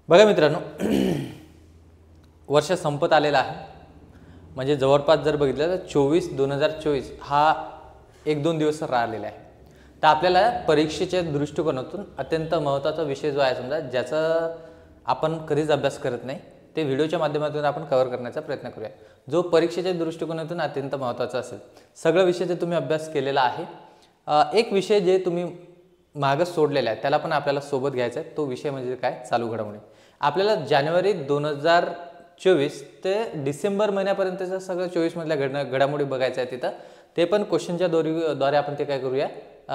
बघा मित्रांनो, वर्ष संपत आलेला आहे. म्हणजे जवळपास जर बघितलं तर 2024 हा 1-2 दिवस राहिलेला आहे. तर आपल्याला परीक्षेच्या दृष्टिकोनातून अत्यंत महत्त्वाचा विषय जो आहे, समजा ज्याचा आपण कधीच अभ्यास करत नाही, ते व्हिडिओच्या माध्यमातून आपण कव्हर करण्याचा प्रयत्न करूया. जो परीक्षेच्या दृष्टिकोनातून अत्यंत महत्त्वाचा असेल. सगळं विषयाचा तुम्ही अभ्यास केलेला आहे. एक विषय जे तुम्ही मागं सोडलेला आहे त्याला पण आपल्याला सोबत घ्यायचा आहे. तो विषय म्हणजे काय? चालू घडामोडी. आपल्याला जानेवारी 2024 ते डिसेंबर महिन्यापर्यंतचं सगळं 24 मधल्या घडामोडी बघायचं आहे तिथं. ते पण क्वेश्चनच्या द्वारे आपण ते काय करूया,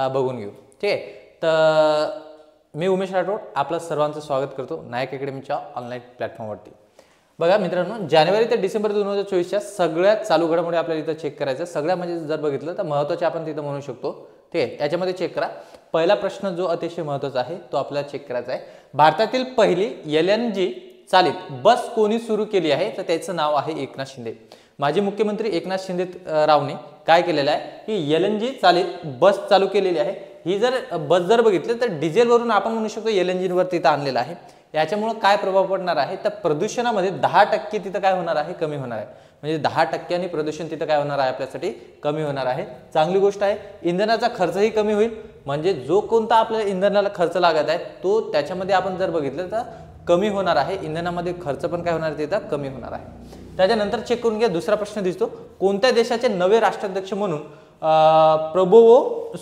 बघून घेऊ. ठीक आहे. तर मी उमेश राठोड आपलं सर्वांचं स्वागत करतो नायक अकॅडमीच्या ऑनलाईन प्लॅटफॉर्मवरती. बघा मित्रांनो, जानेवारी ते डिसेंबर 2024च्या सगळ्यात चालू घडामोडी आपल्याला इथं चेक करायचं. सगळ्या म्हणजे जर बघितलं तर महत्त्वाचे आपण तिथं म्हणू शकतो. ठीक आहे. याच्यामध्ये चेक करा. पहिला प्रश्न जो अतिशय महत्त्वाचा आहे तो आपल्याला चेक करायचा आहे. भारतातील पहिली LNG चालित बस कोणी सुरू केली आहे? तर त्याचं नाव आहे एकनाथ शिंदे. माजी मुख्यमंत्री एकनाथ शिंदे रावने काय केलेलं आहे की LNG चालित बस चालू केलेली आहे. ही जर बस जर बघितलं तर डिझेलवरून आपण म्हणू शकतो LNG वरती इथं आणलेलं आहे. याच्यामुळे काय प्रभाव पडणार आहे? तर प्रदूषणामध्ये 10% तिथं काय होणार आहे? कमी होणार आहे. म्हणजे 10% प्रदूषण तिथं काय होणार आहे? आपल्यासाठी कमी होणार आहे. चांगली गोष्ट आहे. इंधनाचा खर्चही कमी होईल. म्हणजे जो कोणता आपल्याला इंधनाला खर्च लागत आहे तो त्याच्यामध्ये आपण जर बघितलं तर कमी होणार आहे. इंधनामध्ये खर्च पण काय होणार आहे? तिथं कमी होणार आहे. त्याच्यानंतर चेक करून घ्या. दुसरा प्रश्न दिसतो, कोणत्या देशाचे नवे राष्ट्राध्यक्ष म्हणून प्रबोवो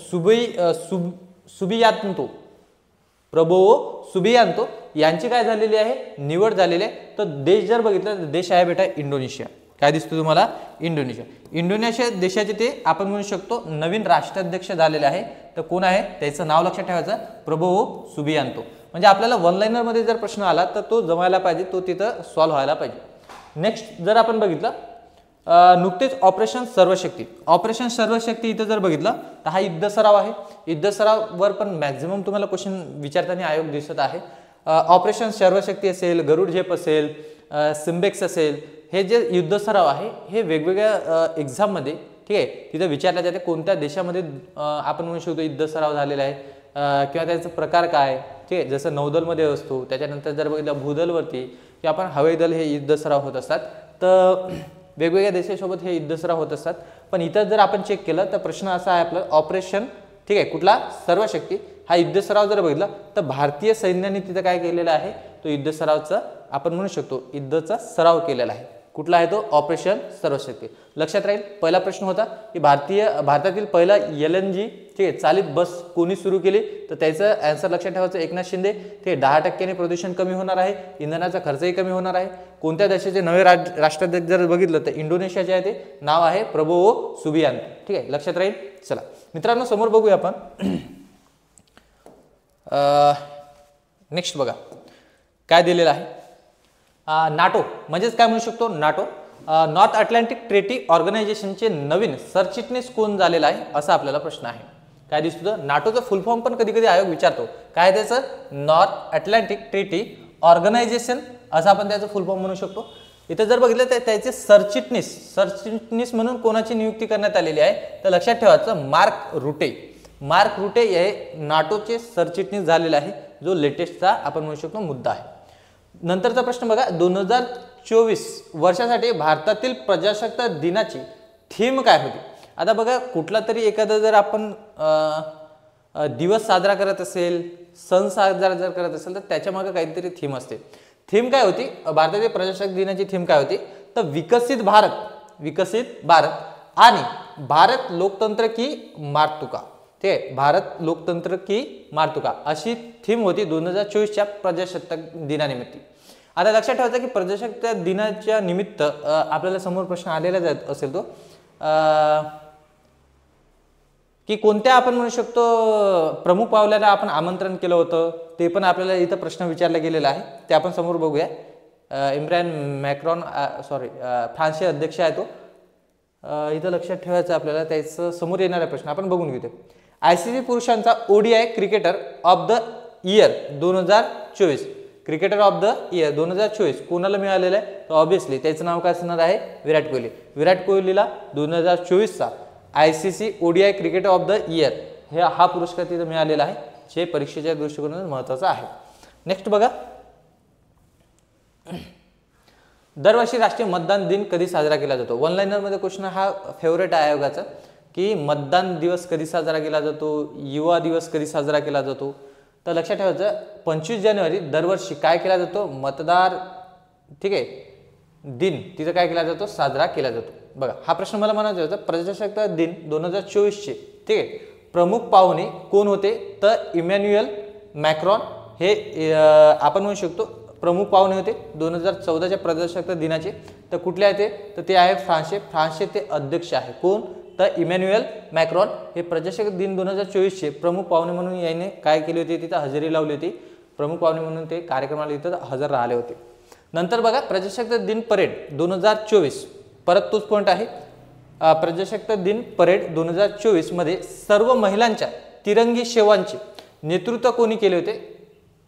सुबियांतो यांची काय झालेली आहे? निवड झालेली आहे. तर देश जर बघितलं तर देश आहे बेटा इंडोनेशिया. काय दिसतो तुम्हाला? इंडोनेशिया देशाचे ते आपण म्हणू शकतो नवीन राष्ट्राध्यक्ष झालेले आहे. तर कोण आहे? त्याचं नाव लक्षात ठेवायचं, प्रबोवो सुबियांतो. म्हणजे आपल्याला वन लाइनर मध्ये जर प्रश्न आला तर तो जमायला पाहिजे, तो तिथं सॉल्व्ह व्हायला पाहिजे. नेक्स्ट जर आपण बघितलं नुकतेच ऑपरेशन सर्वशक्ती इथं जर बघितलं तर हा युद्ध सराव आहे. युद्ध सराववर पण मॅक्झिमम तुम्हाला क्वेश्चन विचारताना आयोग दिसत आहे. ऑपरेशन सर्वशक्ती असेल, गरुड झेप असेल, सिम्बेक्स असेल, हे जे युद्ध सराव आहे हे वेगवेगळ्या एक्झाममध्ये ठीक आहे तिथं विचारलं जाते. कोणत्या देशामध्ये आपण म्हणू शकतो युद्ध सराव झालेला आहे किंवा त्याचा प्रकार काय. ठीक आहे. जसं नौदलमध्ये असतो, त्याच्यानंतर जर बघितलं भूदलवरती किंवा आपण हवाई दल हे युद्ध सराव होत असतात. तर वेगवेगळ्या देशासोबत हे युद्ध सराव होत असतात. पण इथं जर आपण चेक केलं तर प्रश्न असा आहे आपला ऑपरेशन ठीक आहे कुठला? सर्वशक्ती. हा युद्ध सराव जर बघितला तर भारतीय सैन्याने तिथं काय केलेलं आहे? तो युद्ध सरावचा आपण म्हणू शकतो युद्धचा सराव केलेला आहे. कुठला आहे तो? ऑपरेशन सर्वशक्ती. लक्षात राहील. पहिला प्रश्न होता की भारतातील पहिला LNG ठीक आहे चालित बस कोणी सुरू केली? तर त्याचं आन्सर लक्षात ठेवायचं एकनाथ शिंदे. ते 10% प्रदूषण कमी होणार आहे. इंधनाचा खर्चही कमी होणार आहे. कोणत्या देशाचे नवे राष्ट्राध्यक्ष जर बघितलं तर इंडोनेशियाचे आहे. ते नाव आहे प्रबोवो सुबियांतो. ठीक आहे. लक्षात राहील. चला मित्रांनो, समोर बघूया आपण. नेक्स्ट बघा काय दिलेलं आहे. नाटो म्हणजेच काय म्हणू शकतो? नाटो नॉर्थ अटलांटिक ट्रेटी ऑर्गनायझेशनचे नवीन सरचिटणीस कोण झालेला आहे? असा आपल्याला प्रश्न आहे. काय दिसतो? नाटोचं फुल फॉर्म पण कधी कधी आयोग विचारतो. काय त्याचं? नॉर्थ अटलांटिक ट्रेटी ऑर्गनायझेशन असं आपण त्याचं फुल फॉर्म म्हणू शकतो. इथं जर बघितलं तर त्याचे सरचिटणीस म्हणून कोणाची नियुक्ती करण्यात आलेली आहे? तर लक्षात ठेवायचं मार्क रुटे हे नाटोचे सरचिटणीस झालेले आहे. जो लेटेस्टचा आपण म्हणू शकतो मुद्दा आहे. नंतरचा प्रश्न बघा, 2024 वर्षासाठी भारतातील प्रजासत्ताक दिनाची थीम काय होती? आता बघा, कुठला तरी एखादा जर आपण दिवस साजरा करत असेल, सण साजरा जर करत असेल तर त्याच्या मागे काहीतरी थीम असते. थीम काय होती? भारतातील प्रजासत्ताक दिनाची थीम काय होती? तर विकसित भारत आणि भारत लोकतंत्र की मार्तुका. ठीक आहे. भारत लोकतंत्र की मार्तुका अशी थीम होती 2024च्या प्रजासत्ताक दिनानिमित्त. आता लक्षात ठेवायचं की प्रजासत्ताक दिनाच्या निमित्त आपल्याला समोर प्रश्न आलेला असेल तो की कोणत्या आपण म्हणू शकतो प्रमुख पाहुण्याला आपण आमंत्रण केलं होतं? ते पण आपल्याला इथं प्रश्न विचारला गेलेला आहे. ते आपण समोर बघूया. इम्रान मॅक्रॉन फ्रान्सचे अध्यक्ष आहे तो. इथं लक्षात ठेवायचं आपल्याला त्याचं समोर येणारा प्रश्न आपण बघून घेतो. ICC पुरुषांचा ODI cricketer of the year 2024 cricketer of the year 2024 कोणाला मिळालेलं आहे? तर ऑब्विसली त्याचं नाव काय असणार आहे? विराट कोहली. विराट कोहलीला 2024चा ICC ODI cricketer of the year हा पुरस्कार तिथे मिळालेला आहे, जे परीक्षेच्या दृष्टिकोनातून महत्त्वाचा आहे. नेक्स्ट बघा, दरवर्षी राष्ट्रीय मतदान दिन कधी साजरा केला जातो? वन लाइनर मध्ये क्वेश्चन हा फेवरेट आहे आयोगाचा, की मतदान दिवस कधी साजरा केला जातो, युवा दिवस कधी साजरा केला जातो. तर लक्षात ठेवायचं 25 जानेवारी दरवर्षी काय केला जातो? मतदार, ठीक आहे, दिन तिथं काय केला जातो? साजरा केला जातो. बघा हा प्रश्न मला म्हणायचा होता, प्रजासत्ताक दिन 2024 चे, ठीक आहे, प्रमुख पाहुणे कोण होते? तर इमॅन्युएल मॅक्रॉन हे आपण म्हणू शकतो प्रमुख पाहुणे होते 2014च्या प्रजासत्ताक दिनाचे. तर कुठले आहे ते? तर ते आहे फ्रान्सचे ते अध्यक्ष आहे. कोण? तर इमॅन्युएल मॅक्रॉन हे प्रजासत्ताक दिन 2024 चे प्रमुख पाहुणे म्हणून याने काय केले होते? तिथं हजेरी लावली होती. प्रमुख पाहुणे म्हणून ते कार्यक्रमाला इथं हजर राहिले होते. नंतर बघा प्रजासत्ताक दिन परेड 2024, परत तोच पॉईंट आहे. प्रजासत्ताक दिन परेड 2024 मध्ये सर्व महिलांच्या तिरंगी सेवांचे नेतृत्व कोणी केले होते?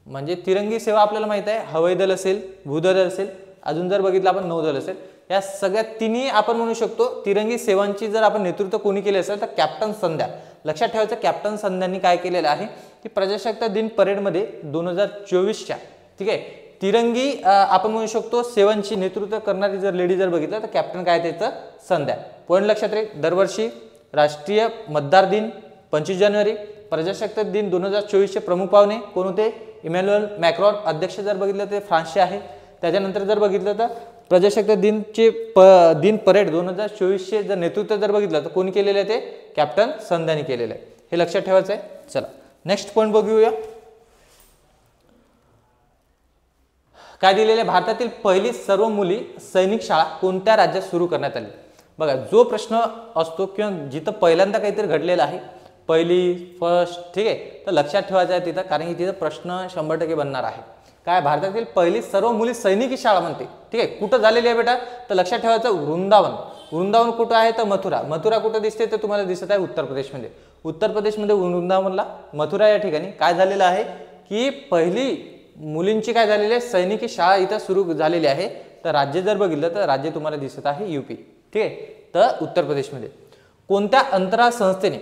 म्हणजे तिरंगी सेवा आपल्याला माहित आहे, हवाई दल असेल, भूदल असेल, अजून जर बघितलं आपण नौदल असेल, या सगळ्या तिन्ही आपण म्हणू शकतो तिरंगी सेवांची जर आपण नेतृत्व कोणी केले असेल तर कॅप्टन संध्या. लक्षात ठेवायचं कॅप्टन संध्यांनी काय केलेलं आहे की प्रजासत्ताक दिन परेडमध्ये 2024च्या, ठीक आहे, तिरंगी आपण म्हणू शकतो सेवांची नेतृत्व करणारी जर लेडी जर बघितलं तर कॅप्टन काय त्याचं? संध्या. पॉईंट लक्षात राहील. दरवर्षी राष्ट्रीय मतदार दिन 25 जानेवारी, प्रजासत्ताक दिन 2024 चे प्रमुख पाहुणे कोण होते? इमॅन्युएल मॅक्रॉन, अध्यक्ष जर बघितलं तर फ्रान्सचे आहे. त्याच्यानंतर जर बघितलं तर प्रजासत्ताक दिनचे दिन परेड 2024 चे जर नेतृत्व जर बघितलं तर कोणी केलेलं आहे? ते कॅप्टन संध्यानी केलेलं आहे. हे लक्षात ठेवायचं आहे. चला नेक्स्ट पॉईंट बघूया. काय दिलेले? भारतातील पहिली सर्व मुली सैनिक शाळा कोणत्या राज्यात सुरू करण्यात आली? बघा जो प्रश्न असतो किंवा जिथं पहिल्यांदा काहीतरी घडलेलं आहे, पहिली फर्स्ट, ठीक आहे, तर लक्षात ठेवायचं आहे तिथं, कारण की तिथं प्रश्न 100% बनणार आहे. काय? भारतातील पहिली सर्व मुली सैनिकी शाळा म्हणते, ठीक आहे. कुठं झालेली आहे बेटा? तर लक्षात ठेवायचं वृंदावन. वृंदावन कुठं आहे? तर मथुरा. मथुरा कुठं दिसते? तर तुम्हाला दिसत आहे उत्तर प्रदेशमध्ये. उत्तर प्रदेशमध्ये वृंदावनला, मथुरा या ठिकाणी काय झालेलं आहे की पहिली मुलींची काय झालेली आहे? सैनिकी शाळा इथं सुरू झालेली आहे. तर राज्य जर बघितलं तर राज्य तुम्हाला दिसत आहे यूपी, ठीक आहे, तर उत्तर प्रदेशमध्ये. कोणत्या अंतराळ संस्थेने,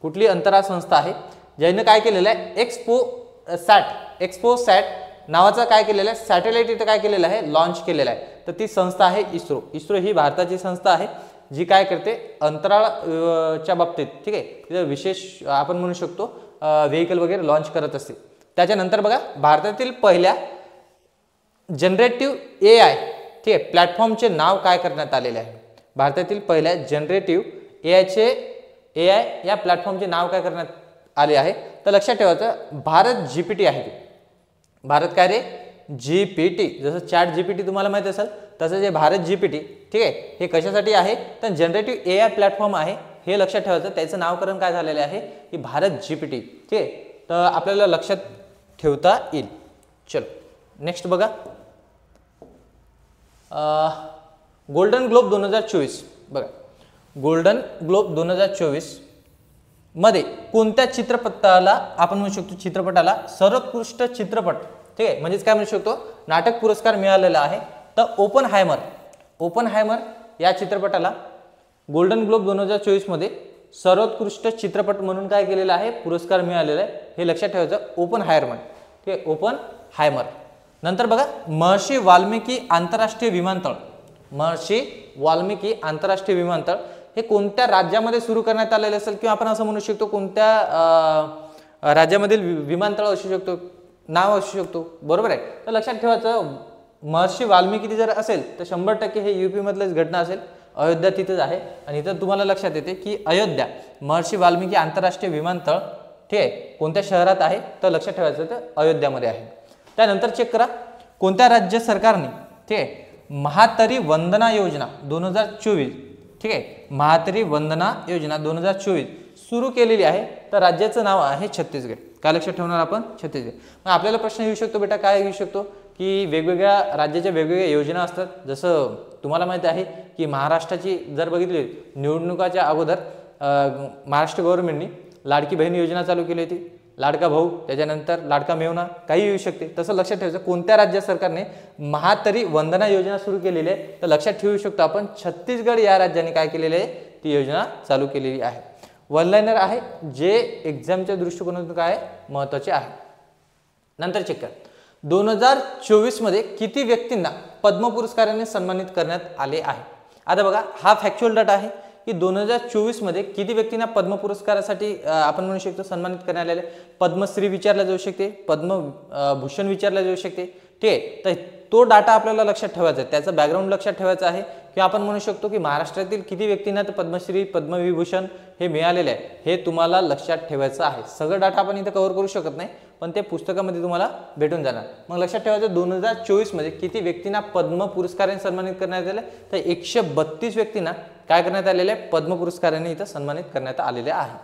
कुठली अंतराळ संस्था आहे ज्याने काय केलेलं आहे? एक्सपो सॅट नावाचं काय केलेलं आहे? सॅटेलाइट इथं काय केलेलं आहे? लॉन्च केलेलं आहे. तर ती संस्था आहे इस्रो. इस्रो ही भारताची संस्था आहे जी काय करते? अंतराळच्या बाबतीत, ठीक आहे, तिथं विशेष आपण म्हणू शकतो व्हेकल वगैरे लॉन्च करत असते. त्याच्यानंतर बघा भारतातील पहिल्या जनरेटिव्ह AI, ठीक आहे, प्लॅटफॉर्मचे नाव काय करण्यात आलेले आहे? भारतातील पहिल्या जनरेटिव्ह AI या प्लॅटफॉर्मचे नाव काय करण्यात आले आहे? तर लक्षात ठेवायचं भारत GPT आहे. ते भारत काय रे? GPT. जसं चॅट GPT तुम्हाला माहिती असेल तसं जे भारत GPT, ठीक आहे, हे कशासाठी आहे? तर जनरेटिव्ह AI प्लॅटफॉर्म आहे. हे लक्षात ठेवायचं. त्याचं नावकरण काय झालेलं आहे की भारत GPT, ठीक आहे, तर आपल्याला लक्षात ठेवता येईल. चलो नेक्स्ट बघा. Golden globe 2024. बघा गोल्डन ग्लोब 2024 मध्ये कोणत्या चित्रपटाला आपण म्हणू शकतो? चित्रपटाला सर्वोत्कृष्ट चित्रपट, ठीक आहे, म्हणजेच काय म्हणू शकतो? नाटक पुरस्कार मिळालेला आहे. तर ओपनहायमर या चित्रपटाला गोल्डन ग्लोब 2024 मध्ये सर्वोत्कृष्ट चित्रपट म्हणून काय केलेला आहे? पुरस्कार मिळालेला आहे. हे लक्षात ठेवायचं. ओपनहायमर, ठीक आहे, ओपनहायमर. नंतर बघा महर्षी वाल्मिकी आंतरराष्ट्रीय विमानतळ. महर्षी वाल्मिकी आंतरराष्ट्रीय विमानतळ हे कोणत्या राज्यामध्ये सुरू करण्यात आलेले असेल किंवा आपण असं म्हणू शकतो कोणत्या राज्यामधील विमानतळ असू शकतो, नाव असू शकतो, बरोबर आहे. तर लक्षात ठेवायचं महर्षी वाल्मिकी जर असेल तर 100% हे यूपी मधलेच घटना असेल. अयोध्या तिथेच आहे आणि इथं तुम्हाला लक्षात येते की अयोध्या महर्षी वाल्मिकी आंतरराष्ट्रीय विमानतळ, ठीक आहे, कोणत्या शहरात आहे? तर लक्षात ठेवायचं तर अयोध्यामध्ये आहे. त्यानंतर चेक करा कोणत्या राज्य सरकारने, ठीक आहे, महातरी वंदना योजना 2024, ठीक आहे, महातरी वंदना योजना 2024 सुरू केलेली आहे. तर राज्याचं नाव आहे छत्तीसगड. काय लक्षात ठेवणार आपण? छत्तीसगड. मग आपल्याला प्रश्न येऊ शकतो बेटा, काय येऊ शकतो की वेगवेगळ्या राज्याच्या वेगवेगळ्या योजना असतात. जसं तुम्हाला माहिती आहे की महाराष्ट्राची जर बघितली निवडणुकाच्या अगोदर महाराष्ट्र गव्हर्नमेंटनी लाडकी बहीण योजना चालू केली होती, लाडका भाऊ, त्याच्यानंतर लाडका मेवना, काही येऊ शकते. तसं लक्षात ठेवायचं कोणत्या राज्य सरकारने महातरी वंदना योजना सुरू केलेली आहे. तर लक्षात ठेवू शकतो आपण छत्तीसगड या राज्याने काय केलेले आहे? ती योजना चालू केलेली आहे. वन लाइनर आहे जे एक्झामच्या दृष्टिकोनातून काय महत्त्वाचे आहे. नंतर चेक कर 2024 मध्ये किती व्यक्तींना पद्म पुरस्काराने सन्मानित करण्यात आले आहे? आता बघा, हा फॅक्च्युअल डाटा आहे की 2024 मध्ये किती व्यक्तींना पद्म पुरस्कारासाठी आपण म्हणू शकतो सन्मानित करण्यात आलेले. पद्मश्री विचारला जाऊ शकते, पद्मभूषण विचारला जाऊ शकते. ठीक आहे, तर तो डाटा आपल्याला लक्षात ठेवायचा आहे, त्याचं बॅकग्राऊंड लक्षात ठेवायचं आहे की आपण म्हणू शकतो की महाराष्ट्रातील किती व्यक्तींना पद्मश्री पद्मविभूषण हे मिळालेले आहे, हे तुम्हाला लक्षात ठेवायचं आहे. सगळं डाटा आपण इथं कव्हर करू शकत नाही, पण ते पुस्तकामध्ये तुम्हाला भेटून जाणार. मग लक्षात ठेवायचं 2024 मध्ये किती व्यक्तींना पद्म पुरस्काराने सन्मानित करण्यात आले, तर 132 व्यक्तींना काय करण्यात आलेले आहे, पद्म पुरस्काराने इथं सन्मानित करण्यात आलेले आहे.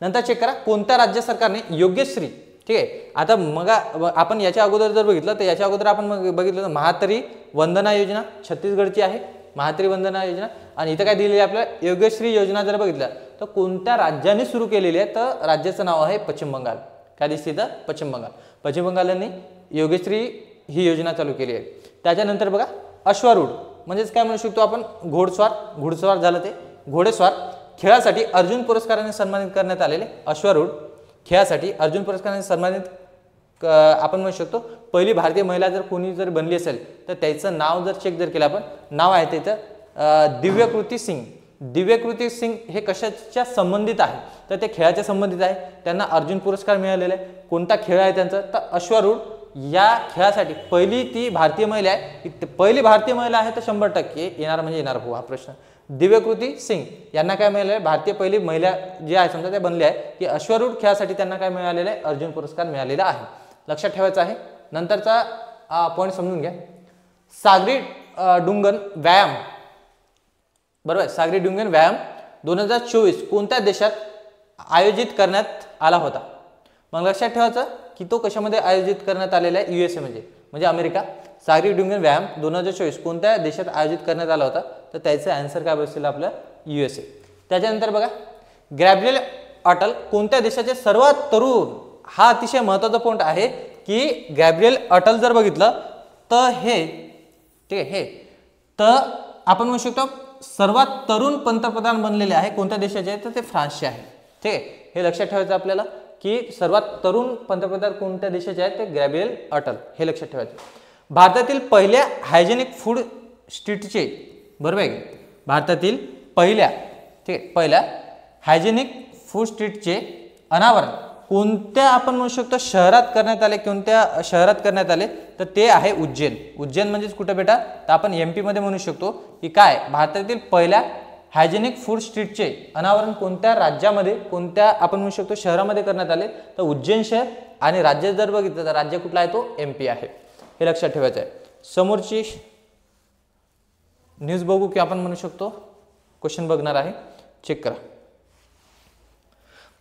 नंतर चेक करा, कोणत्या राज्य सरकारने योग्यश्री, ठीक आहे. आता मग आपण याच्या अगोदर जर बघितलं तर याच्या अगोदर आपण बघितलं तर महातरी वंदना योजना छत्तीसगडची आहे, महातरी वंदना योजना. आणि इथं काय दिलेली आहे आपल्याला, योगश्री योजना जर बघितलं तर कोणत्या राज्याने सुरू केलेली आहे, तर राज्याचं नाव आहे पश्चिम बंगाल. काय दिसते इथं, पश्चिम बंगाल. पश्चिम बंगालने योगश्री ही योजना चालू केली आहे. त्याच्यानंतर बघा, अश्वारूढ म्हणजेच काय म्हणू शकतो आपण, घोडस्वार झालं ते, घोडेस्वार खेळासाठी अर्जुन पुरस्काराने सन्मानित करण्यात आलेले. अश्वारूढ खेळासाठी अर्जुन पुरस्काराने सन्मानित आपण म्हणू शकतो. पहिली भारतीय महिला जर कोणी जर बनली असेल तर त्याचं नाव जर चेक जर केलं आपण, नाव आहे तिथं दिव्यकृती सिंग. दिव्यकृती सिंग हे कशाच्या संबंधित आहे, तर ते खेळाच्या संबंधित आहे. त्यांना अर्जुन पुरस्कार मिळालेला आहे. कोणता खेळ आहे त्यांचा, तर अश्वारूढ या खेळासाठी पहिली ती भारतीय महिला आहे. पहिली भारतीय महिला आहे तर 100% येणार म्हणजे येणार हो हा प्रश्न. दिव्यकृती सिंग यांना काय मिळालं आहे, भारतीय पहिली महिला जे आहे समजा ते बनले आहे की अश्वारूढ खेळासाठी त्यांना काय मिळालेलं आहे, अर्जुन पुरस्कार मिळालेला आहे. लक्षात ठेवायचं आहे. नंतरचा पॉईंट समजून घ्या, सागरी डुंगन व्यायाम, बरोबर आहे. सागरी डुंगन व्यायाम 2024 कोणत्या देशात आयोजित करण्यात आला होता. मग लक्षात ठेवायचं की तो कशामध्ये आयोजित करण्यात आलेला आहे, USA म्हणजे अमेरिका. सागरी डुंगन व्यायाम 2024 कोणत्या देशात आयोजित करण्यात आला होता, तर त्याचं आन्सर काय बसेल आपलं, USA. त्याच्यानंतर बघा, गॅब्रिएल अटल कोणत्या देशाचे सर्वात तरुण, हा अतिशय महत्त्वाचा पॉईंट आहे की गॅब्रिएल अटल जर बघितलं तर हे, ठीक आहे, हे तर आपण म्हणू शकतो सर्वात तरुण पंतप्रधान बनलेले आहे कोणत्या देशाचे आहे, तर ते फ्रान्सचे आहे. ठीक आहे, हे लक्षात ठेवायचं आपल्याला की सर्वात तरुण पंतप्रधान कोणत्या देशाचे आहेत, ते गॅब्रिएल अटल, हे लक्षात ठेवायचं. भारतातील पहिल्या हायजेनिक फूड स्ट्रीटचे, बरोबर आहे, भारतातील पहिल्या, ठीक आहे, पहिल्या हायजेनिक फूड स्ट्रीटचे अनावरण कोणत्या आपण म्हणू शकतो शहरात करण्यात आले, कोणत्या शहरात करण्यात आले, तर ते आहे उज्जैन. उज्जैन म्हणजेच कुठं बेटा, तर आपण MP मध्ये म्हणू शकतो की काय, भारतातील पहिल्या हायजेनिक फूड स्ट्रीटचे अनावरण कोणत्या राज्यामध्ये, कोणत्या आपण म्हणू शकतो शहरामध्ये करण्यात आले, तर उज्जैन शहर. आणि राज्य जर बघितलं तर राज्य कुठला आहे, तो MP आहे. हे लक्षात ठेवायचं आहे. समोरची न्यूज बघू की आपण म्हणू शकतो क्वेश्चन बघणार आहे, चेक करा.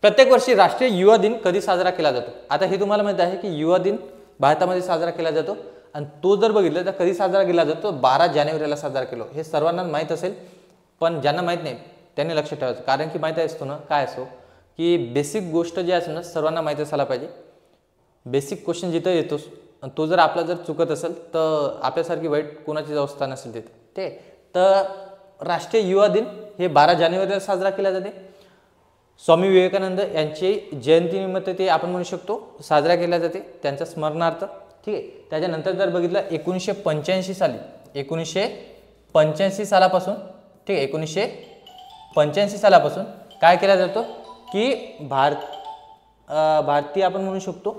प्रत्येक वर्षी राष्ट्रीय युवा दिन कधी साजरा केला जातो. आता हे तुम्हाला माहिती आहे की युवा दिन भारतामध्ये साजरा केला जातो आणि तो जर बघितलं तर कधी साजरा केला जातो, 12 जानेवारीला साजरा केला. हे सर्वांना माहीत असेल, पण ज्यांना माहीत नाही त्यांनी लक्षात ठेवायचं, कारण की माहिती असतो ना, काय असो की बेसिक गोष्ट जी असेल ना सर्वांना माहिती असायला पाहिजे. बेसिक क्वेश्चन जिथं येतोच आणि तो जर आपला जर चुकत असेल तर आपल्यासारखी वाईट कोणाचीच अवस्था नसेल तिथे. ठीक आहे, तर राष्ट्रीय युवा दिन हे 12 जानेवारीला साजरा केला जाते. स्वामी विवेकानंद यांची जयंतीनिमित्त ते आपण म्हणू शकतो साजरा केला जाते, त्यांच्या स्मरणार्थ. ठीक आहे, त्याच्यानंतर जर बघितलं 1985 साली, 1985 सालापासून, ठीक आहे, 1985 सालापासून काय केला जातो की भारतीय आपण म्हणू शकतो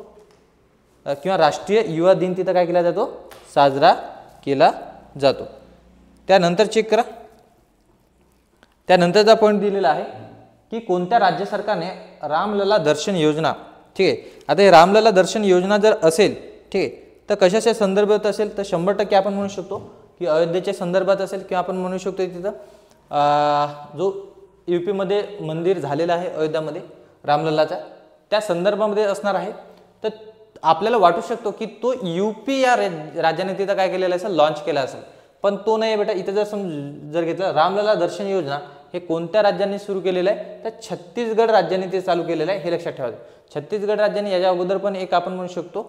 किंवा राष्ट्रीय युवा दिन तिथं काय केला जातो, साजरा केला जातो. त्यानंतर चेक करा, त्यानंतरचा पॉईंट दिलेला आहे की कोणत्या राज्य सरकारने रामलला दर्शन योजना, ठीक आहे. आता हे रामलला दर्शन योजना जर असेल, ठीक आहे, तर कशाच्या संदर्भात असेल, तर 100% आपण म्हणू शकतो की अयोध्येच्या संदर्भात असेल, किंवा आपण म्हणू शकतो तिथं जो UP मध्ये मंदिर झालेला आहे अयोध्यामध्ये रामलल्लाचा, त्या संदर्भामध्ये असणार आहे. तर आपल्याला वाटू शकतो की तो UP या राज्याने तिथं काय केलेलं असेल, लॉन्च केला असेल, पण तो नाही बेटा. इथं जर घेतलं रामलला दर्शन योजना हे कोणत्या राज्यांनी सुरू केलेलं आहे, तर छत्तीसगड राज्याने ते चालू केलेलं आहे. हे लक्षात ठेवायचं. छत्तीसगड राज्याने याच्या अगोदर पण एक आपण म्हणू शकतो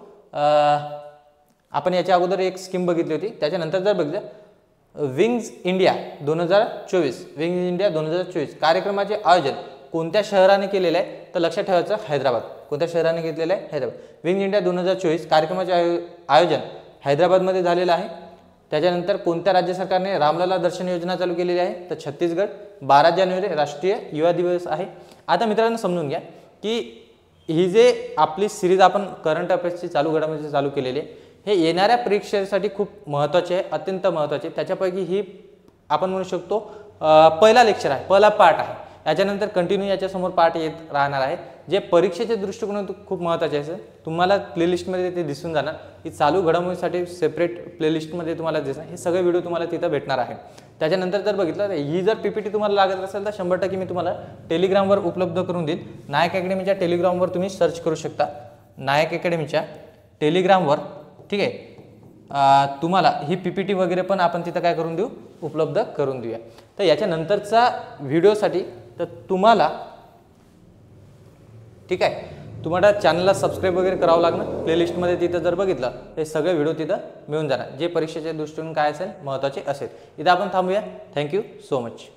आपण याच्या अगोदर एक स्कीम बघितली होती. त्याच्यानंतर जर बघितलं विंग्स इंडिया 2024, विंग्स इंडिया 2024 कार्यक्रमाचे आयोजन कोणत्या शहराने केलेलं आहे, तर लक्षात ठेवायचं हैदराबाद. कोणत्या शहराने घेतलेलं आहे? हैदराबाद. विंग इंडिया 2024 कार्यक्रमाचे आयोजन हैदराबादमध्ये झालेलं आहे. त्याच्यानंतर कोणत्या राज्य सरकारने रामलला दर्शन योजना चालू केलेली आहे? तर छत्तीसगड. 12 जानेवारी राष्ट्रीय युवा दिवस आहे. आता मित्रांनो समजून घ्या की ही जे आपली सिरीज आपण करंट अफेअर्सची चालू घडामोडी चालू केलेली आहे, हे येणाऱ्या परीक्षेसाठी खूप महत्त्वाचे आहे, अत्यंत महत्त्वाचे. त्याच्यापैकी ही आपण म्हणू शकतो पहिला लेक्चर आहे, पहिला पार्ट आहे. याच्यानंतर कंटिन्यू याच्यासमोर पार्ट येत राहणार आहे, जे परीक्षेच्या दृष्टिकोनातून खूप महत्त्वाचे असेल. तुम्हाला प्लेलिस्टमध्ये ते दिसून जाणार की चालू घडामोडीसाठी सेपरेट प्लेलिस्टमध्ये तुम्हाला दिसणार. हे सगळे व्हिडिओ तुम्हाला तिथं भेटणार आहे. त्याच्यानंतर जर बघितलं ही जर PPT तुम्हाला लागत असेल तर 100% मी तुम्हाला टेलिग्रामवर उपलब्ध करून देईल. नायक अकॅडमीच्या टेलिग्रामवर तुम्ही सर्च करू शकता. नायक अकॅडमीच्या टेलिग्रामवर, ठीक आहे, तुम्हाला ही PPT वगैरे पण आपण तिथं काय करून देऊ? उपलब्ध करून देऊया. तर याच्यानंतरचा व्हिडिओसाठी तर तुम्हाला, ठीक आहे, तुम्हाला चॅनलला सबस्क्राईब वगैरे करावं लागणार. प्लेलिस्टमध्ये तिथं जर बघितलं हे सगळे व्हिडिओ तिथं मिळून जाणार, जे परीक्षेच्या दृष्टीने काय असेल महत्त्वाचे असेल. इथं आपण थांबूया. Thank you so much.